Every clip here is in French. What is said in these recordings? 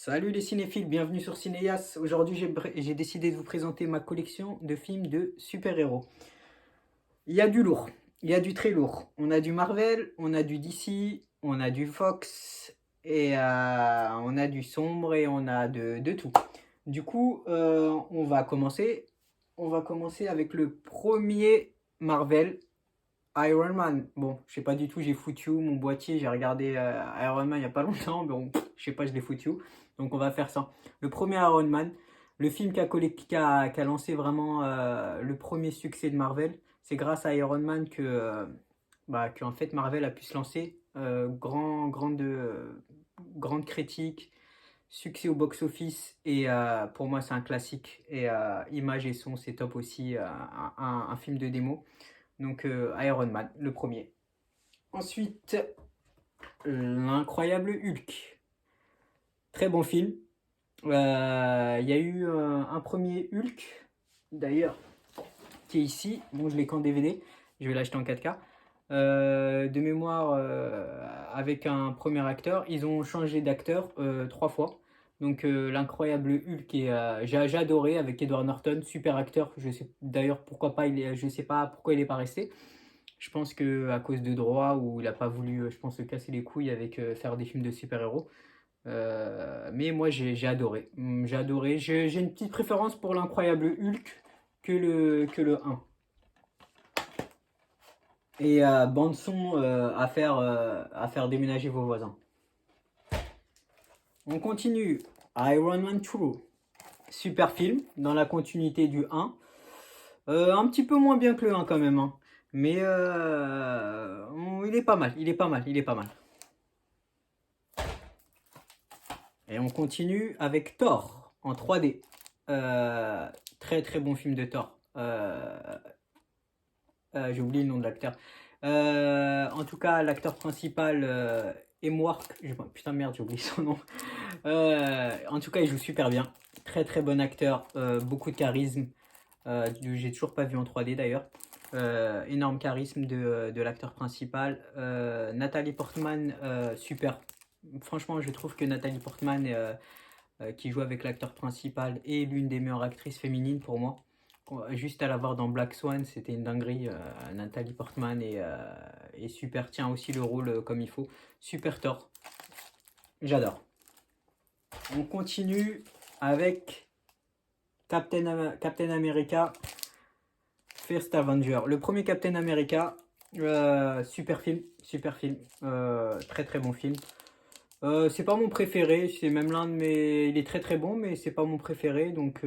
Salut les cinéphiles, bienvenue sur Cinéas. Aujourd'hui, j'ai décidé de vous présenter ma collection de films de super-héros. Il y a du lourd, il y a du très lourd. On a du Marvel, on a du DC, on a du Fox, et on a du sombre et on a de tout. Du coup, on va commencer. On va commencer avec le premier Marvel, Iron Man. Bon, je sais pas du tout, j'ai foutu où mon boîtier, j'ai regardé Iron Man il y a pas longtemps, mais bon, je sais pas, je l'ai foutu où. Donc on va faire ça. Le premier Iron Man, le film qui a lancé vraiment le premier succès de Marvel. C'est grâce à Iron Man que en fait Marvel a pu se lancer. Grande critique, succès au box-office et pour moi c'est un classique. Et image et son c'est top aussi, un film de démo. Donc Iron Man, le premier. Ensuite, l'incroyable Hulk. Très bon film. Il y a eu un premier Hulk, d'ailleurs, qui est ici. Bon, je l'ai qu'en DVD. Je vais l'acheter en 4K. De mémoire, avec un premier acteur. Ils ont changé d'acteur 3 fois. Donc l'incroyable Hulk, j'ai adoré avec Edward Norton, super acteur. Je sais d'ailleurs pourquoi pas, je sais pas pourquoi il n'est pas resté. Je pense que à cause de droit ou il a pas voulu, je pense, se casser les couilles avec faire des films de super-héros. Mais moi j'ai adoré. J'ai adoré. J'ai une petite préférence pour l'incroyable Hulk que le 1. Et bande son à faire déménager vos voisins. On continue. Iron Man 2. Super film dans la continuité du 1. Un petit peu moins bien que le 1 quand même, hein. Mais il est pas mal, il est pas mal, il est pas mal. Et on continue avec Thor en 3D. Très très bon film de Thor. J'ai oublié le nom de l'acteur. En tout cas, l'acteur principal, Hemsworth. Putain merde, j'ai oublié son nom. En tout cas, il joue super bien. Très très bon acteur, beaucoup de charisme. J'ai toujours pas vu en 3D d'ailleurs. Énorme charisme de l'acteur principal. Nathalie Portman, super. Franchement, je trouve que Nathalie Portman, qui joue avec l'acteur principal, est l'une des meilleures actrices féminines pour moi. Juste à la voir dans Black Swan, c'était une dinguerie. Nathalie Portman est super, tient aussi le rôle comme il faut. Super Thor, j'adore. On continue avec Captain America First Avenger. Le premier Captain America, super film, très très bon film. C'est pas mon préféré, c'est même l'un de mes. Il est très très bon, mais c'est pas mon préféré, donc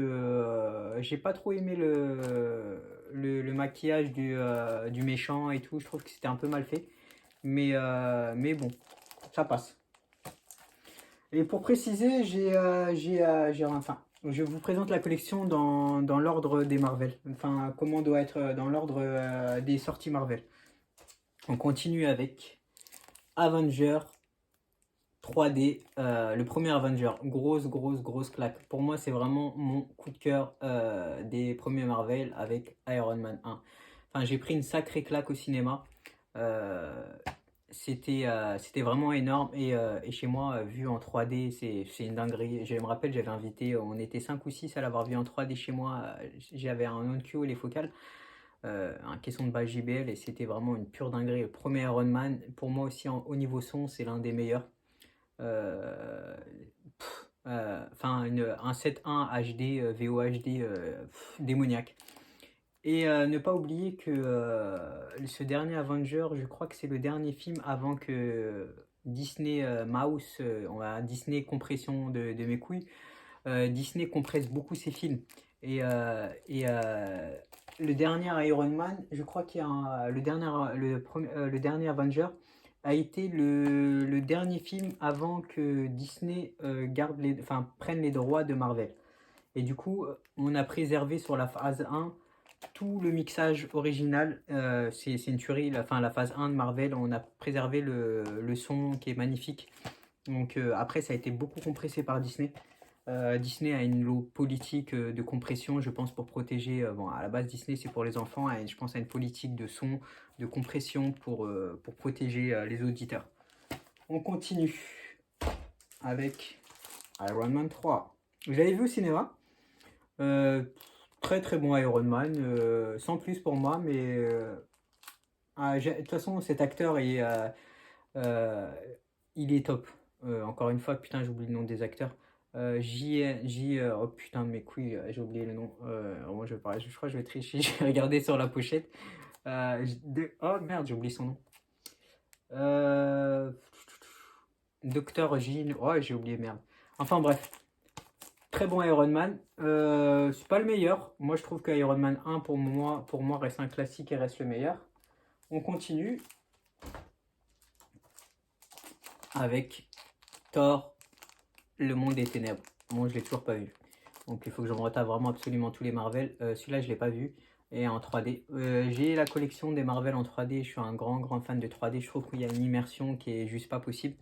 j'ai pas trop aimé le maquillage du méchant et tout. Je trouve que c'était un peu mal fait, mais bon, ça passe. Et pour préciser, enfin, je vous présente la collection dans l'ordre des Marvel. Enfin, comment doit être dans l'ordre des sorties Marvel. On continue avec Avenger 3D, le premier Avenger. Grosse claque. Pour moi, c'est vraiment mon coup de cœur des premiers Marvel avec Iron Man 1. Enfin, j'ai pris une sacrée claque au cinéma. Euh, c'était vraiment énorme et chez moi, vu en 3D, c'est une dinguerie. Je me rappelle, j'avais invité, on était 5 ou 6 à l'avoir vu en 3D chez moi. J'avais un on-cue et les focales, un caisson de base JBL et c'était vraiment une pure dinguerie. Le premier Iron Man, pour moi aussi, au niveau son, c'est l'un des meilleurs. Euh, enfin, un 7.1 HD, VOHD, démoniaque. Et ne pas oublier que ce dernier Avenger, je crois que c'est le dernier film avant que Disney Mouse, Disney compression de mes couilles. Disney compresse beaucoup ses films. Et le dernier Iron Man, je crois qu'il y a le dernier Avenger a été le dernier film avant que Disney prenne les droits de Marvel. Et du coup, on a préservé sur la phase 1 tout le mixage original. C'est une tuerie. La phase 1 de Marvel, on a préservé le son qui est magnifique. Donc après, ça a été beaucoup compressé par Disney. Disney a une politique de compression, je pense, pour protéger. Bon, à la base, Disney, c'est pour les enfants. Et je pense à une politique de son, de compression pour protéger les auditeurs. On continue avec Iron Man 3. Je l'avais vu au cinéma. Euh, Très très bon Iron Man. Sans plus pour moi, mais de toute façon, cet acteur euh, il est top. Encore une fois, putain, j'oublie le nom des acteurs. Oh putain, mes couilles, j'ai oublié le nom. Moi, je crois que je vais tricher. Je vais regarder sur la pochette. Oh merde, j'ai oublié son nom. Docteur J. Oh, j'ai oublié, merde. Enfin bref, très bon Iron Man. C'est pas le meilleur. Moi, je trouve que Iron Man 1, pour moi, reste un classique et reste le meilleur. On continue avec Thor, le monde des ténèbres. Moi, je l'ai toujours pas vu. Donc, il faut que je me retape vraiment absolument tous les Marvel. Celui-là, je l'ai pas vu. Et en 3D. J'ai la collection des Marvel en 3D. Je suis un grand fan de 3D. Je trouve qu'il y a une immersion qui est juste pas possible.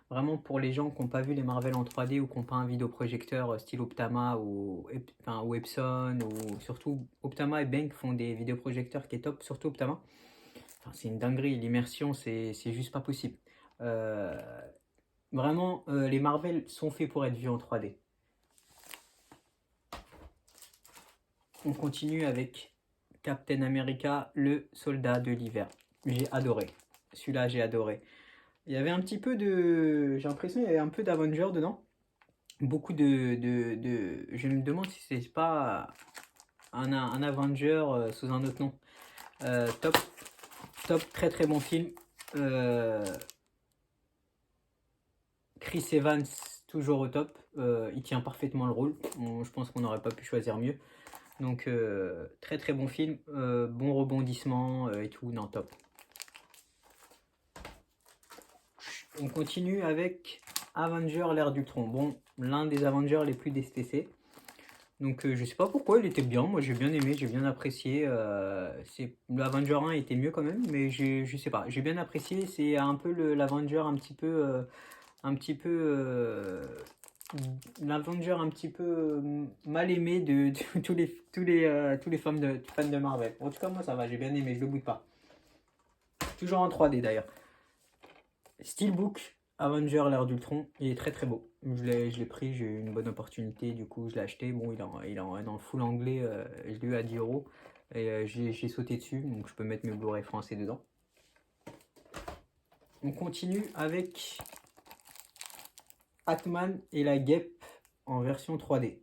Vraiment, pour les gens qui n'ont pas vu les Marvel en 3D ou qui n'ont pas un vidéoprojecteur style Optama ou Epson, ou surtout Optama et Bank font des vidéoprojecteurs qui est top, surtout Optama. Enfin, c'est une dinguerie, l'immersion, c'est juste pas possible. Euh, Vraiment, les Marvel sont faits pour être vus en 3D. On continue avec Captain America, le soldat de l'hiver. J'ai adoré. Celui-là, j'ai adoré. Il y avait un petit peu de... J'ai l'impression qu'il y avait un peu d'Avenger dedans. Beaucoup Je me demande si c'est pas un Avenger sous un autre nom. Top, très très bon film. Chris Evans, toujours au top. Il tient parfaitement le rôle. Je pense qu'on n'aurait pas pu choisir mieux. Donc, très très bon film. Bon rebondissement et tout. Non, top. On continue avec Avenger, l'ère d'Ultron. Bon, l'un des Avengers les plus DSTC. Donc je sais pas pourquoi, il était bien, moi j'ai bien aimé, j'ai bien apprécié. L'Avenger 1 était mieux quand même, mais je sais pas, j'ai bien apprécié. C'est un peu l'Avenger un petit peu l'Avenger un petit peu mal aimé de tous les fans de Marvel. En tout cas moi ça va, j'ai bien aimé, je le boude pas. Toujours en 3D d'ailleurs. Steelbook, Avenger l'ère d'Ultron, il est très très beau. Je l'ai pris, j'ai eu une bonne opportunité, du coup je l'ai acheté. Bon, il est dans le full anglais, je l'ai eu à 10 euros et j'ai sauté dessus, donc je peux mettre mes Blu-ray français dedans. On continue avec Ant-Man et la guêpe en version 3D.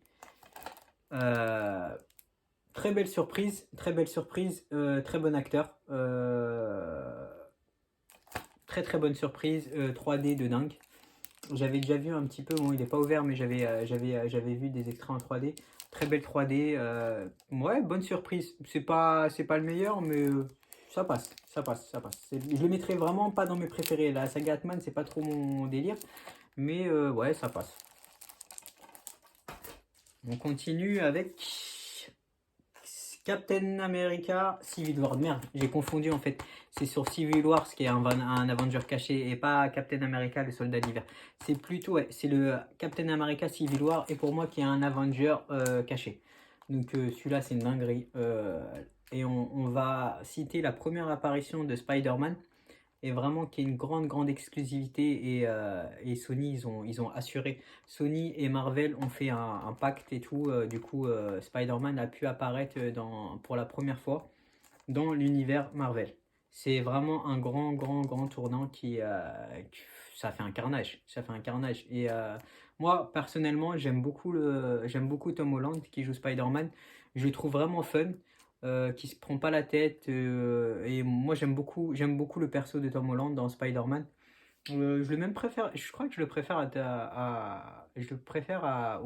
Très belle surprise, très bon acteur. Très bonne surprise, 3D de dingue. J'avais déjà vu un petit peu, bon il n'est pas ouvert mais j'avais vu des extraits en 3D. Très belle 3D, ouais bonne surprise. C'est pas le meilleur mais ça passe. Je le mettrai vraiment pas dans mes préférés. La saga Ant-Man c'est pas trop mon délire mais ouais ça passe. On continue avec Captain America Civil War. Merde, j'ai confondu en fait. C'est sur Civil War qui est un Avenger caché et pas Captain America le soldat d'hiver. C'est plutôt, ouais, c'est le Captain America Civil War et pour moi qui est un Avenger caché. Donc celui-là c'est une dinguerie. Et on va citer la première apparition de Spider-Man et vraiment qui est une grande exclusivité et Sony ils ont assuré. Sony et Marvel ont fait un pacte et tout, du coup Spider-Man a pu apparaître pour la première fois dans l'univers Marvel. C'est vraiment un grand tournant ça fait un carnage, et moi personnellement j'aime beaucoup Tom Holland qui joue Spider-Man. Je le trouve vraiment fun, qui se prend pas la tête, et moi j'aime beaucoup le perso de Tom Holland dans Spider-Man. Je le même préfère, je crois que je le préfère je le préfère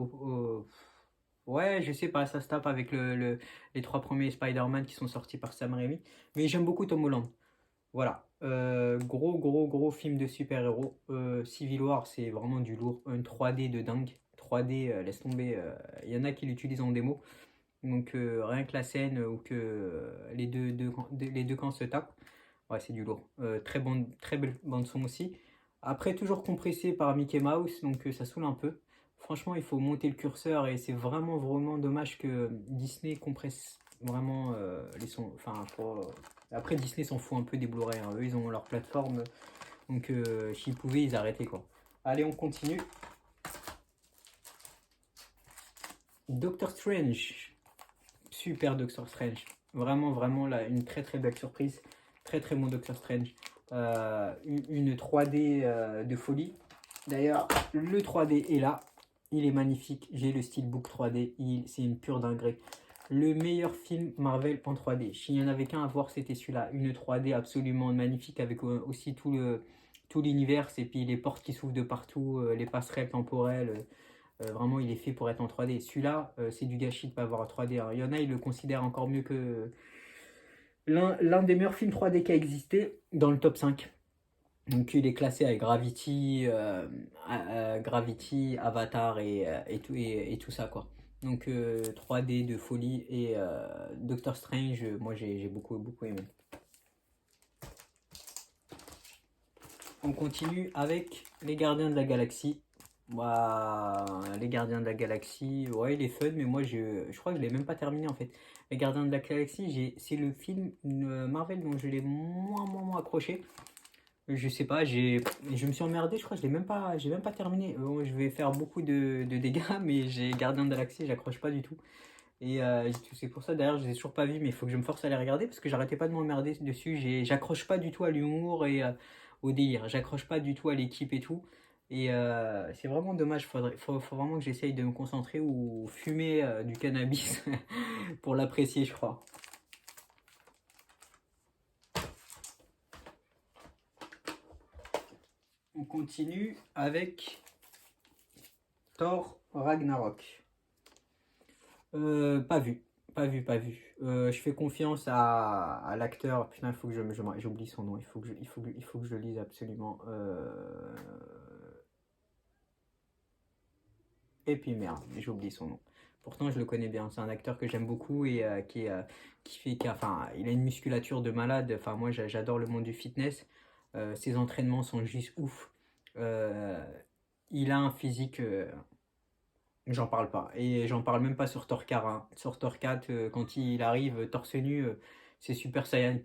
ouais, je sais pas, ça se tape avec les trois premiers Spider-Man qui sont sortis par Sam Raimi, mais j'aime beaucoup Tom Holland. Voilà, gros film de super-héros. Civil War, c'est vraiment du lourd, une 3D de dingue. 3D, laisse tomber, il y en a qui l'utilisent en démo. Donc rien que la scène ou que les deux camps se tapent, ouais, c'est du lourd. Très belle bande son aussi. Après, toujours compressé par Mickey Mouse, donc ça saoule un peu. Franchement, il faut monter le curseur et c'est vraiment dommage que Disney compresse vraiment les sons. Enfin, après, Disney s'en fout un peu des Blu-ray, hein. Eux, ils ont leur plateforme, donc s'ils pouvaient, ils arrêtaient quoi. Allez, on continue. Doctor Strange. Super Doctor Strange. Vraiment, vraiment, là, une très très belle surprise. Très très bon Doctor Strange. Une 3D de folie. D'ailleurs, le 3D est là. Il est magnifique. J'ai le steelbook 3D. C'est une pure dinguerie. Le meilleur film Marvel en 3D. S'il n'y en avait qu'un à voir, c'était celui-là. Une 3D absolument magnifique avec aussi tout l'univers et puis les portes qui s'ouvrent de partout, les passerelles temporelles. Vraiment, il est fait pour être en 3D. Celui-là, c'est du gâchis de ne pas avoir en 3D. Alors, il y en a, ils le considèrent encore mieux que l'un des meilleurs films 3D qui a existé dans le top 5. Donc, il est classé avec Gravity, Avatar et tout ça, quoi. Donc, 3D de folie et Doctor Strange, moi, j'ai beaucoup, beaucoup aimé. On continue avec Les Gardiens de la Galaxie. Bah, les Gardiens de la Galaxie, ouais, il est fun, mais moi je crois que je l'ai même pas terminé en fait. Les Gardiens de la Galaxie, c'est le film Marvel dont je l'ai moins accroché. Je sais pas, je me suis emmerdé, je crois que j'ai même pas terminé. Je vais faire beaucoup de dégâts, mais j'ai Gardiens de la Galaxie, j'accroche pas du tout. Et c'est pour ça d'ailleurs, je les ai toujours pas vus, mais il faut que je me force à les regarder parce que j'arrêtais pas de m'emmerder dessus. J'accroche pas du tout à l'humour et au délire. J'accroche pas du tout à l'équipe et tout. Et c'est vraiment dommage. Faut vraiment que j'essaye de me concentrer ou fumer du cannabis pour l'apprécier, je crois. On continue avec Thor Ragnarok. Pas vu. Pas vu, pas vu. Je fais confiance à l'acteur. Putain, il faut que j'oublie son nom. Il faut que je le lise absolument. Et puis merde, j'ai oublié son nom. Pourtant, je le connais bien. C'est un acteur que j'aime beaucoup et enfin, il a une musculature de malade. Enfin, moi, j'adore le monde du fitness. Ses entraînements sont juste ouf. Euh, il a un physique. J'en parle pas. Et j'en parle même pas sur Thor 4. Hein. Sur Thor 4, quand il arrive torse nu, c'est Super Saiyan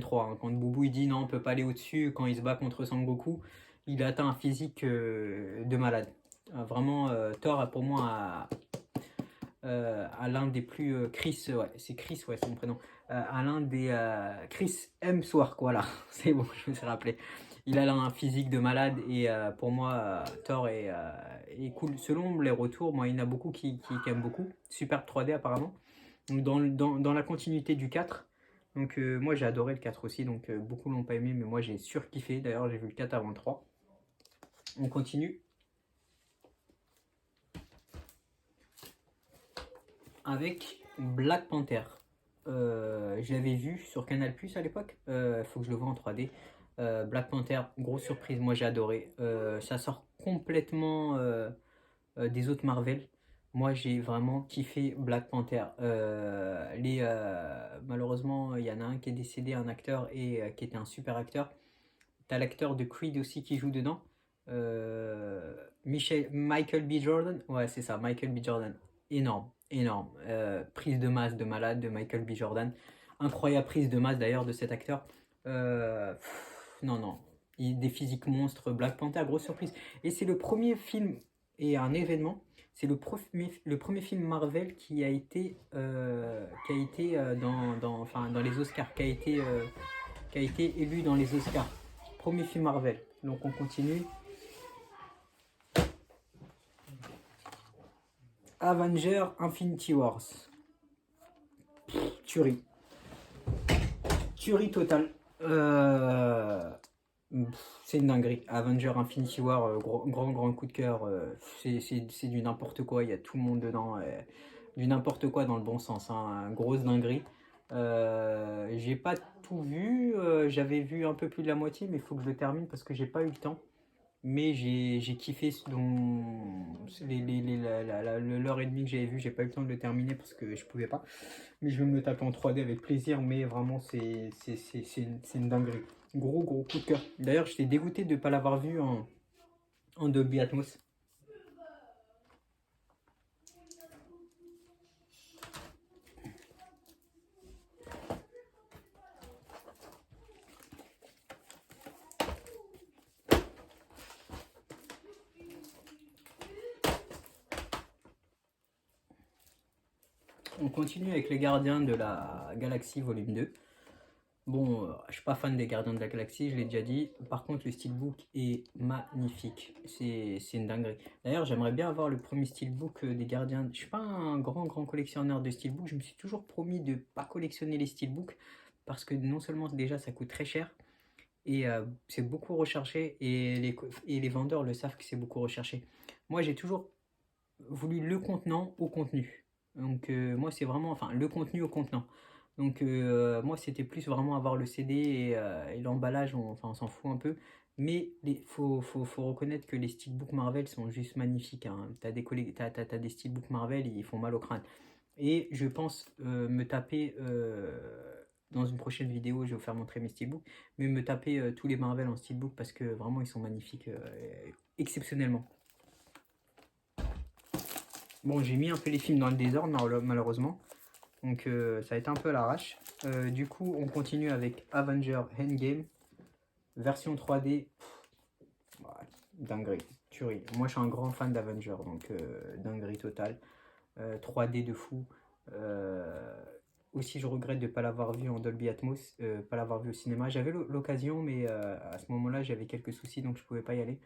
3. Hein. Quand Boubou il dit non, on peut pas aller au-dessus, quand il se bat contre Sangoku, il atteint un physique de malade. Vraiment, Thor, pour moi, à l'un des plus. Chris, ouais, c'est Chris, ouais, c'est mon prénom. À l'un des. Chris Hemsworth, voilà, c'est bon, je me suis rappelé. Il a là un physique de malade et pour moi, Thor est cool. Selon les retours, moi, il y en a beaucoup qui aiment beaucoup. Superbe 3D apparemment. Donc, dans la continuité du 4. Donc, moi, j'ai adoré le 4 aussi. Donc, beaucoup l'ont pas aimé, mais moi, j'ai surkiffé. D'ailleurs, j'ai vu le 4 avant le 3. On continue avec Black Panther. Je l'avais vu sur Canal Plus à l'époque. Faut que je le voie en 3D. Black Panther, grosse surprise, moi j'ai adoré. Ça sort complètement des autres Marvel. Moi j'ai vraiment kiffé Black Panther. Malheureusement, il y en a un qui est décédé, un acteur, et qui était un super acteur. T'as l'acteur de Creed aussi qui joue dedans. Michael B. Jordan. Ouais, c'est ça, Michael B. Jordan. Énorme, énorme. Prise de masse de malade de Michael B. Jordan. Incroyable prise de masse d'ailleurs de cet acteur. Non, non. Des physiques monstres. Black Panther, grosse surprise. Et c'est le premier film et un événement. C'est le premier film Marvel qui a été enfin, dans les Oscars, qui a été élu dans les Oscars. Premier film Marvel. Donc on continue. Avenger Infinity Wars. Tuerie. Tuerie totale. C'est une dinguerie. Avenger Infinity War, grand coup de cœur. C'est du n'importe quoi. Il y a tout le monde dedans. Du n'importe quoi dans le bon sens. Hein. Grosse dinguerie. J'ai pas tout vu. J'avais vu un peu plus de la moitié, mais il faut que je le termine parce que j'ai pas eu le temps. Mais j'ai kiffé l'heure et demie que j'avais vu. J'ai pas eu le temps de le terminer parce que je pouvais pas. Mais je vais me le taper en 3D avec plaisir. Mais vraiment, c'est une dinguerie. Gros coup de cœur. D'ailleurs, j'étais dégoûté de ne pas l'avoir vu en Dolby Atmos. On continue avec les Gardiens de la Galaxie volume 2. Bon, je suis pas fan des Gardiens de la Galaxie, je l'ai déjà dit. Par contre, le steelbook est magnifique. C'est une dinguerie. D'ailleurs, j'aimerais bien avoir le premier steelbook des Gardiens. Je suis pas un grand collectionneur de steelbook. Je me suis toujours promis de pas collectionner les steelbooks parce que non seulement déjà ça coûte très cher et c'est beaucoup recherché et les vendeurs le savent que c'est beaucoup recherché. Moi, j'ai toujours voulu le contenant au contenu. Donc moi, c'est vraiment, enfin, le contenu au contenant. Donc moi, c'était plus vraiment avoir le CD et l'emballage, enfin, on s'en fout un peu. Mais il faut reconnaître que les steelbooks Marvel sont juste magnifiques. Hein. T'as des steelbooks Marvel, ils font mal au crâne. Et je pense me taper, dans une prochaine vidéo, je vais vous faire montrer mes steelbooks, mais me taper tous les Marvel en steelbook parce que vraiment, ils sont magnifiques exceptionnellement. Bon, j'ai mis un peu les films dans le désordre, malheureusement. Donc, ça a été un peu à l'arrache. Du coup, on continue avec Avengers Endgame. Version 3D. Ouais, dinguerie, tuerie. Moi, je suis un grand fan d'Avengers, donc dinguerie totale. 3D de fou. Aussi, je regrette de ne pas l'avoir vu en Dolby Atmos, pas l'avoir vu au cinéma. J'avais l'occasion, mais à ce moment-là, j'avais quelques soucis, donc je ne pouvais pas y aller.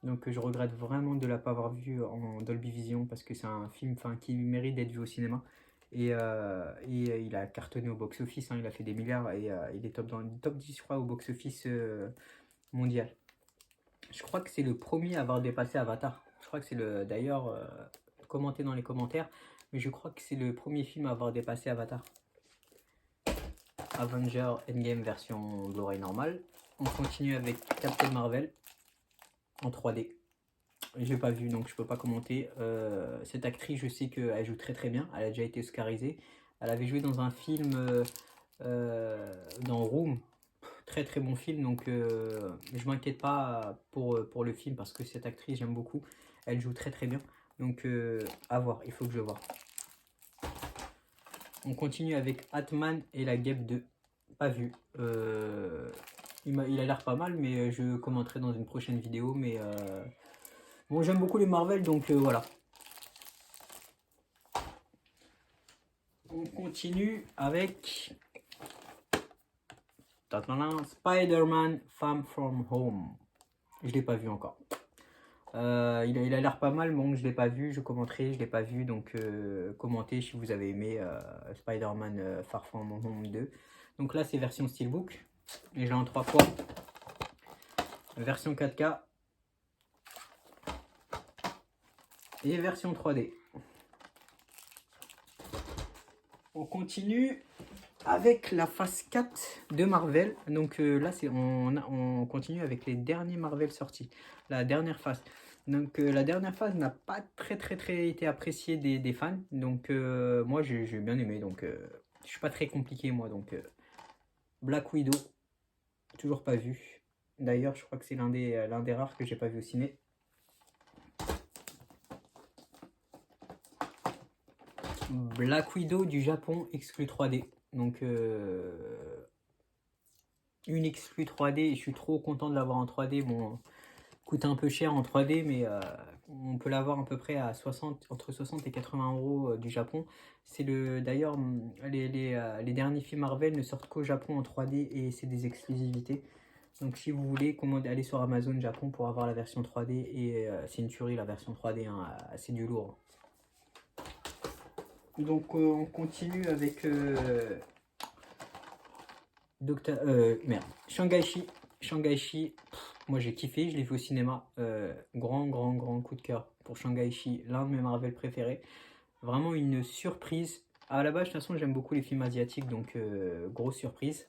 Donc je regrette vraiment de ne pas l'avoir vu en Dolby Vision parce que c'est un film qui mérite d'être vu au cinéma. Et il a cartonné au box-office, hein, il a fait des milliards et il est dans le top 10, je crois, au box-office mondial. Je crois que c'est le premier à avoir dépassé Avatar. Je crois que c'est le. D'ailleurs, commentez dans les commentaires, mais je crois que c'est le premier film à avoir dépassé Avatar. Avenger Endgame version Blu-ray normale. On continue avec Captain Marvel en 3D. Je l'ai pas vu donc je peux pas commenter. Cette actrice, je sais qu'elle joue très bien. Elle a déjà été oscarisée. Elle avait joué dans un film dans Room. Très bon film. Donc je m'inquiète pas pour le film parce que cette actrice, j'aime beaucoup. Elle joue très bien. Donc à voir, il faut que je vois. On continue avec Ant-Man et la Guêpe 2. Pas vu. Il a l'air pas mal, mais je commenterai dans une prochaine vidéo. Mais bon, j'aime beaucoup les Marvel, donc voilà. On continue avec Spider-Man Far From Home. Je l'ai pas vu encore. Il a l'air pas mal, bon, je l'ai pas vu, je commenterai, je l'ai pas vu, donc commentez si vous avez aimé Spider-Man Far From Home 2. Donc là, c'est version Steelbook, et je l'ai en 3 fois. Version 4K et version 3D. On continue avec la phase 4 de Marvel. Donc là, on continue avec les derniers Marvel sortis. La dernière phase. Donc la dernière phase n'a pas très été appréciée des fans. Donc moi, j'ai bien aimé. Donc je suis pas très compliqué, moi. Donc Black Widow, toujours pas vu. D'ailleurs, je crois que c'est l'un des rares que j'ai pas vu au ciné. Black Widow du Japon, exclu 3D. Donc une exclu 3D et je suis trop content de l'avoir en 3D. Bon, coûte un peu cher en 3D, mais on peut l'avoir à peu près à entre 60 et 80 euros du Japon. C'est d'ailleurs, les derniers films Marvel ne sortent qu'au Japon en 3D et c'est des exclusivités. Donc si vous voulez, allez sur Amazon Japon pour avoir la version 3D et c'est une tuerie la version 3D, hein, c'est du lourd. Donc on continue avec Shang-Chi. Moi j'ai kiffé, je l'ai vu au cinéma. Grand coup de cœur pour Shang-Chi, l'un de mes Marvel préférés. Vraiment une surprise. À la base, de toute façon, j'aime beaucoup les films asiatiques, donc grosse surprise.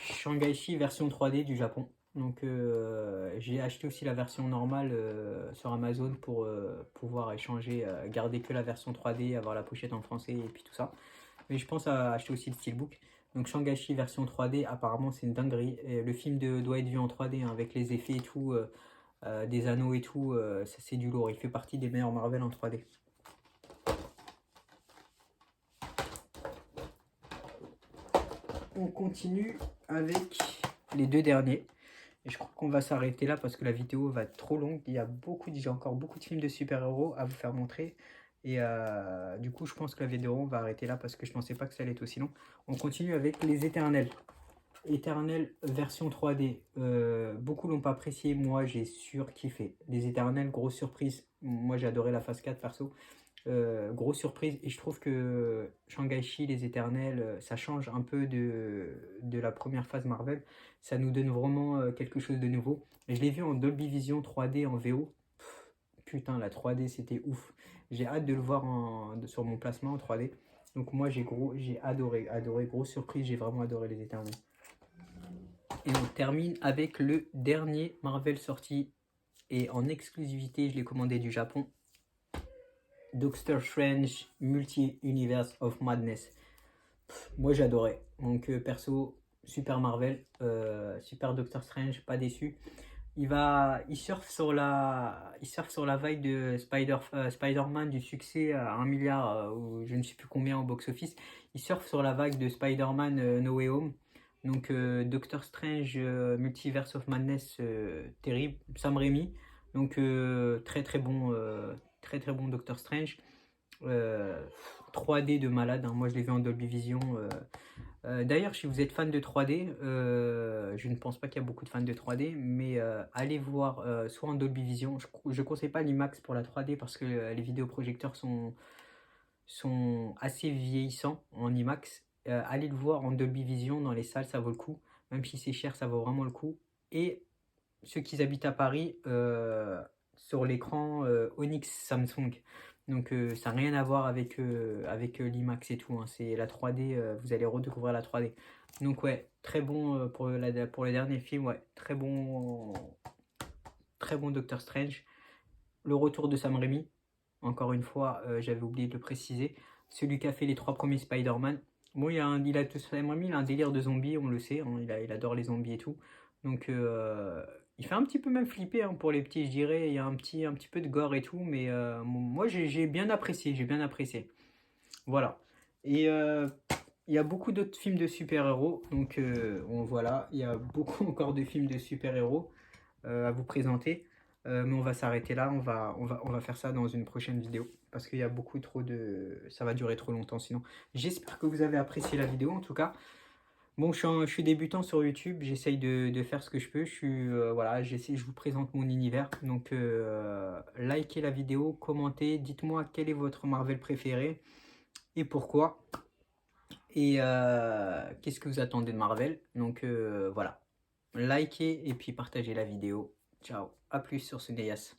Shang-Chi version 3D du Japon. Donc j'ai acheté aussi la version normale sur Amazon pour pouvoir échanger, garder que la version 3D, avoir la pochette en français et puis tout ça. Mais je pense à acheter aussi le steelbook. Donc Shang-Chi version 3D, apparemment c'est une dinguerie. Et le film doit être vu en 3D hein, avec les effets et tout, des anneaux et tout, c'est du lourd. Il fait partie des meilleurs Marvel en 3D. On continue avec les deux derniers. Et je crois qu'on va s'arrêter là parce que la vidéo va être trop longue. J'ai encore beaucoup de films de super-héros à vous faire montrer. Et du coup, je pense que la vidéo, on va arrêter là parce que je pensais pas que ça allait être aussi long. On continue avec les Éternels. Éternels version 3D. Beaucoup l'ont pas apprécié. Moi, j'ai surkiffé. Les Éternels, grosse surprise. Moi, j'ai adoré la phase 4 perso. Grosse surprise. Et je trouve que Shang-Chi, les Éternels, ça change un peu de la première phase Marvel. Ça nous donne vraiment quelque chose de nouveau. Et je l'ai vu en Dolby Vision 3D en VO. Putain, la 3D, c'était ouf. J'ai hâte de le voir sur mon placement en 3D. Donc moi, j'ai adoré, grosse surprise, j'ai vraiment adoré les Éternels. Et on termine avec le dernier Marvel sorti. Et en exclusivité, je l'ai commandé du Japon. Doctor Strange Multi-Universe of Madness. Moi, j'adorais. Donc perso, super Marvel, super Doctor Strange, pas déçu. Il surfe sur la vague de Spider-Man, du succès à 1 milliard ou je ne sais plus combien au box-office. Il surfe sur la vague de Spider-Man No Way Home. Donc Doctor Strange Multiverse of Madness, terrible. Sam Raimi. Donc très très bon Doctor Strange. 3D de malade, hein. Moi je l'ai vu en Dolby Vision. D'ailleurs, si vous êtes fan de 3D, je ne pense pas qu'il y a beaucoup de fans de 3D, mais allez voir soit en Dolby Vision. Je ne conseille pas l'IMAX pour la 3D parce que les vidéoprojecteurs sont assez vieillissants en IMAX. Allez le voir en Dolby Vision dans les salles, ça vaut le coup. Même si c'est cher, ça vaut vraiment le coup. Et ceux qui habitent à Paris, sur l'écran Onyx Samsung. Donc ça n'a rien à voir avec l'IMAX et tout, hein. C'est la 3D, vous allez redécouvrir la 3D. Donc ouais, très bon pour le dernier film, ouais, très bon Doctor Strange. Le retour de Sam Raimi, encore une fois, j'avais oublié de le préciser. Celui qui a fait les 3 premiers Spider-Man. Bon, Sam Raimi, il a un délire de zombies, on le sait, hein, il adore les zombies et tout. Donc il fait un petit peu même flipper, hein, pour les petits, je dirais. Il y a un petit peu de gore et tout, mais moi j'ai bien apprécié, Voilà. Et il y a beaucoup d'autres films de super-héros, donc voilà, il y a beaucoup encore de films de super-héros à vous présenter. Mais on va s'arrêter là, on va faire ça dans une prochaine vidéo, parce qu'il y a beaucoup trop de... Ça va durer trop longtemps sinon. J'espère que vous avez apprécié la vidéo en tout cas. Bon, je suis débutant sur YouTube, j'essaye de faire ce que je peux. Voilà, je vous présente mon univers. Donc, likez la vidéo, commentez, dites-moi quel est votre Marvel préféré et pourquoi. Et qu'est-ce que vous attendez de Marvel. Donc, voilà, likez et puis partagez la vidéo. Ciao, à plus sur ce Neyas.